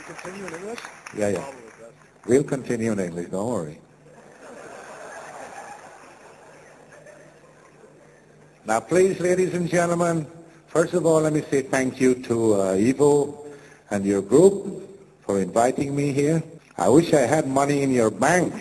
Continue in English? Yeah. We'll continue in English, don't worry. Now, please, ladies and gentlemen, first of all, let me say thank you to Ivo and your group for inviting me here. I wish I had money in your bank,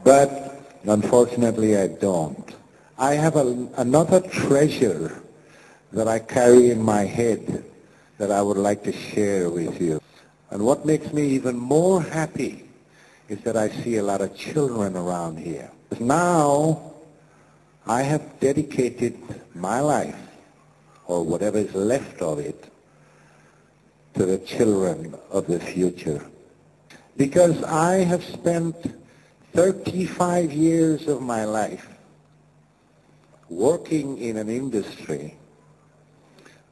but unfortunately I don't. I have another treasure that I carry in my head that I would like to share with you. And what makes me even more happy is that I see a lot of children around here. Now, I have dedicated my life, or whatever is left of it, to the children of the future. Because I have spent 35 years of my life working in an industry,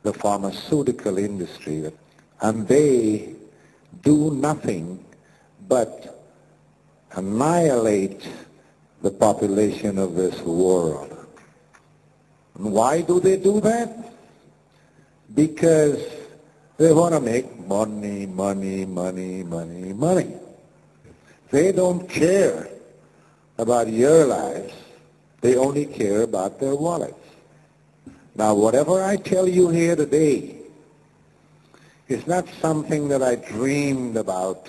the pharmaceutical industry, and they do nothing but annihilate the population of this world. And why do they do that? Because they want to make money, money, money, money, money. They don't care about your lives. They only care about their wallets. Now, whatever I tell you here today is not something that I dreamed about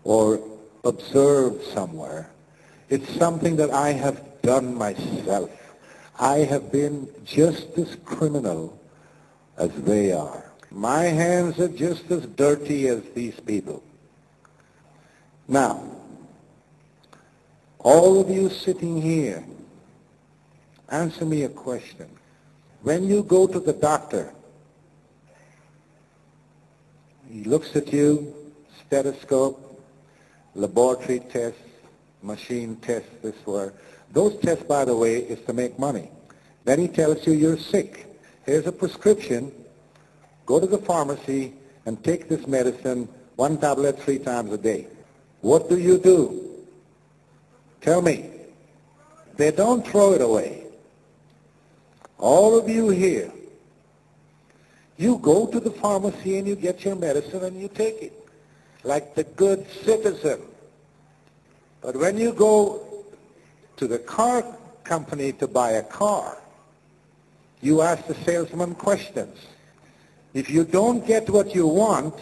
or observed somewhere. It's something that I have done myself. I have been just as criminal as they are. My hands are just as dirty as these people. Now, all of you sitting here, answer me a question. When you go to the doctor, he looks at you, stethoscope, laboratory tests, machine tests, this were. Those tests, by the way, is to make money. Then he tells you you're sick. Here's a prescription. Go to the pharmacy and take this medicine, 1 tablet 3 times a day. What do? Tell me. They don't throw it away. All of you here, you go to the pharmacy and you get your medicine and you take it, like the good citizen. But when you go to the car company to buy a car, you ask the salesman questions. If you don't get what you want,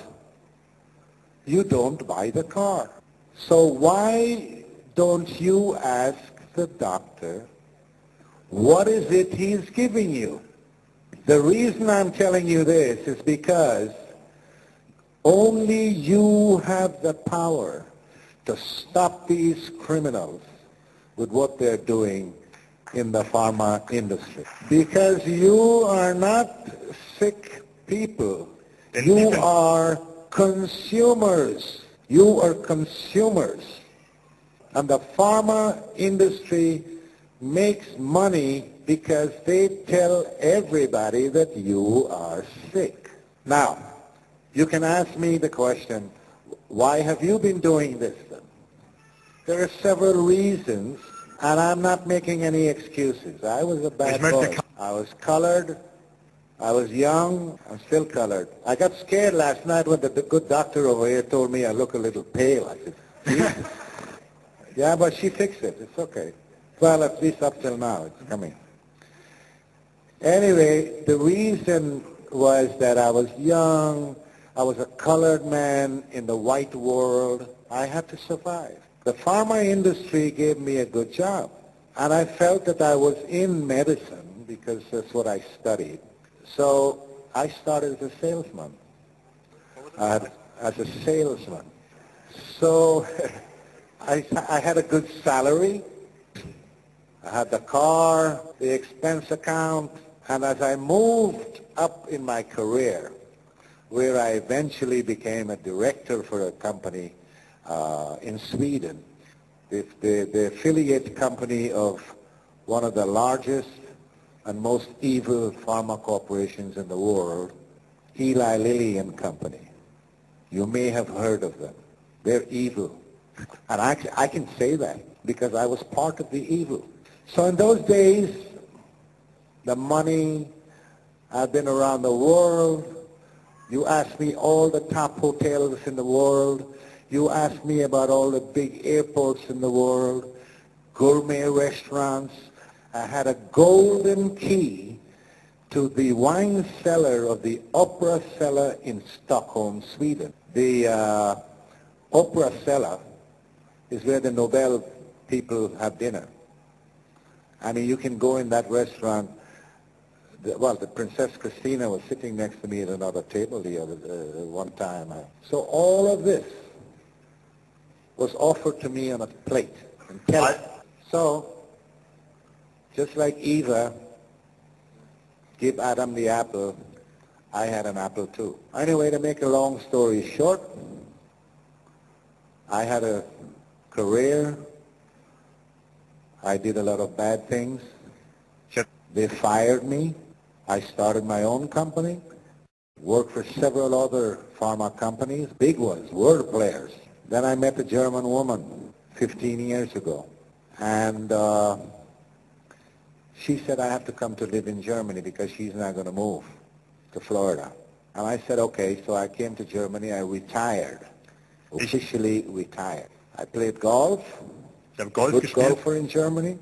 you don't buy the car. So why don't you ask the doctor, what is it he's giving you? The reason I'm telling you this is because only you have the power to stop these criminals with what they're doing in the pharma industry. Because you are not sick people. You are consumers. You are consumers. And the pharma industry makes money because they tell everybody that you are sick. Now, you can ask me the question, why have you been doing this then? There are several reasons, and I'm not making any excuses. I was a bad boy. I was colored. I was young. I'm still colored. I got scared last night when the good doctor over here told me I look a little pale. I said, Jesus. Yeah, but she fixed it. It's okay. Well, at least up till now, it's coming. Anyway, the reason was that I was young. I was a colored man in the white world. I had to survive. The pharma industry gave me a good job. And I felt that I was in medicine because that's what I studied. So I started as a salesman. As a salesman. So I had a good salary. I had the car, the expense account, and as I moved up in my career, where I eventually became a director for a company in Sweden, the affiliate company of one of the largest and most evil pharma corporations in the world, Eli Lilly and Company. You may have heard of them. They're evil. And I can say that because I was part of the evil. So in those days, the money, I've been around the world, You ask me all the top hotels in the world. You ask me about all the big airports in the world, gourmet restaurants. I had a golden key to the wine cellar of the Opera Cellar in Stockholm, Sweden. The Opera Cellar is where the Nobel people have dinner. I mean, you can go in that restaurant. The Princess Christina was sitting next to me at another table the other one time. So all of this was offered to me on a plate. So, just like Eva gave Adam the apple, I had an apple too. Anyway, to make a long story short, I had a career. I did a lot of bad things. Sure. They fired me. I started my own company, worked for several other pharma companies, big ones, world players. Then I met a German woman 15 years ago, and she said I have to come to live in Germany because she's not going to move to Florida. And I said, okay, so I came to Germany. I retired, officially retired. I played golf, good golfer in Germany,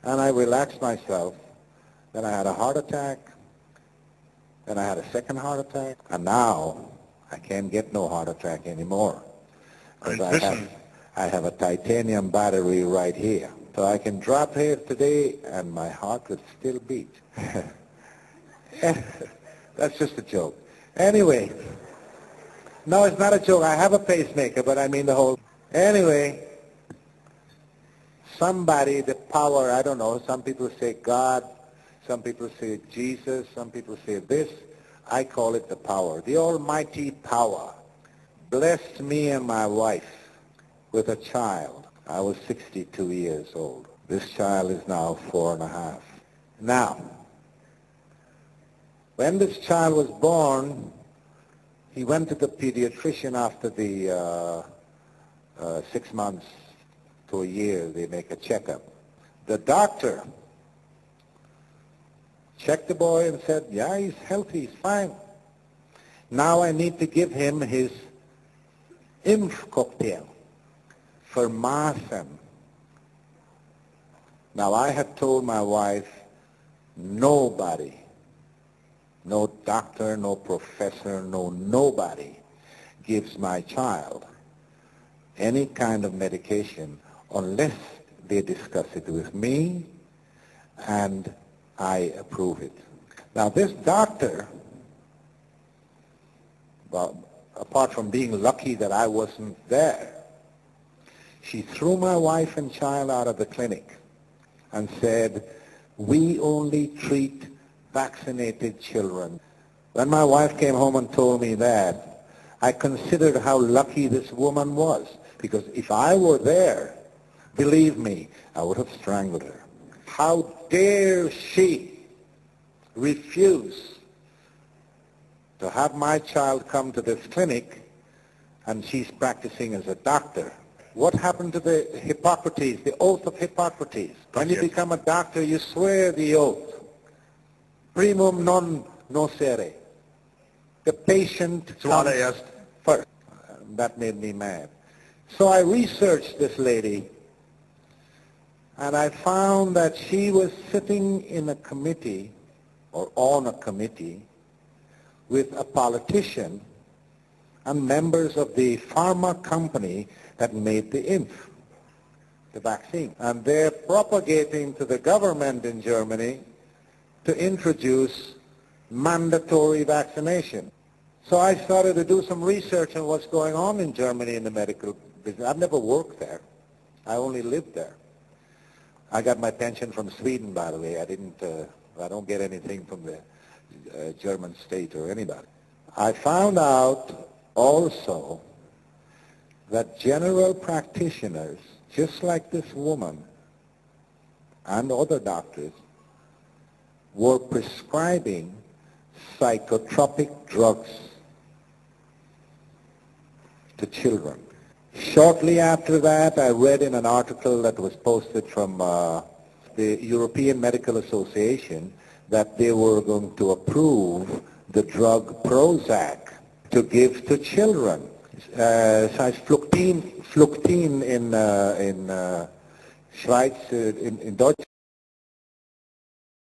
and I relaxed myself. Then I had a heart attack. Then I had a second heart attack. And now I can't get no heart attack anymore. I have a titanium battery right here. So I can drop here today and my heart would still beat. That's just a joke. Anyway, no, it's not a joke. I have a pacemaker, but I mean the whole... Anyway, somebody, the power, I don't know, some people say God, some people say Jesus, some people say this. I call it the power. The almighty power blessed me and my wife with a child. I was 62 years old. This child is now 4.5. Now, when this child was born, he went to the pediatrician after the 6 months to a year. They make a checkup. The doctor checked the boy and said, yeah, he's healthy, he's fine. Now I need to give him his cocktail, pharmacept. Now I had told my wife, nobody, no doctor, no professor, nobody gives my child any kind of medication unless they discuss it with me and I approve it. Now this doctor, well, apart from being lucky that I wasn't there, she threw my wife and child out of the clinic and said, we only treat vaccinated children. When my wife came home and told me that, I considered how lucky this woman was, because if I were there, believe me, I would have strangled her. How dare she refuse to have my child come to this clinic and she's practicing as a doctor? What happened to the Hippocrates, the oath of Hippocrates? When you become a doctor, you swear the oath. Primum non nocere. The patient comes first. That made me mad. So I researched this lady, and I found that she was sitting in a committee, or on a committee, with a politician and members of the pharma company that made the vaccine. And they're propagating to the government in Germany to introduce mandatory vaccination. So I started to do some research on what's going on in Germany in the medical business. I've never worked there. I only lived there. I got my pension from Sweden, by the way. I don't get anything from the German state or anybody. I found out also that general practitioners, just like this woman and other doctors, were prescribing psychotropic drugs to children. Shortly after that, I read in an article that was posted from the European Medical Association that they were going to approve the drug Prozac to give to children. Das heißt Fluktin in Schweiz, in Deutschland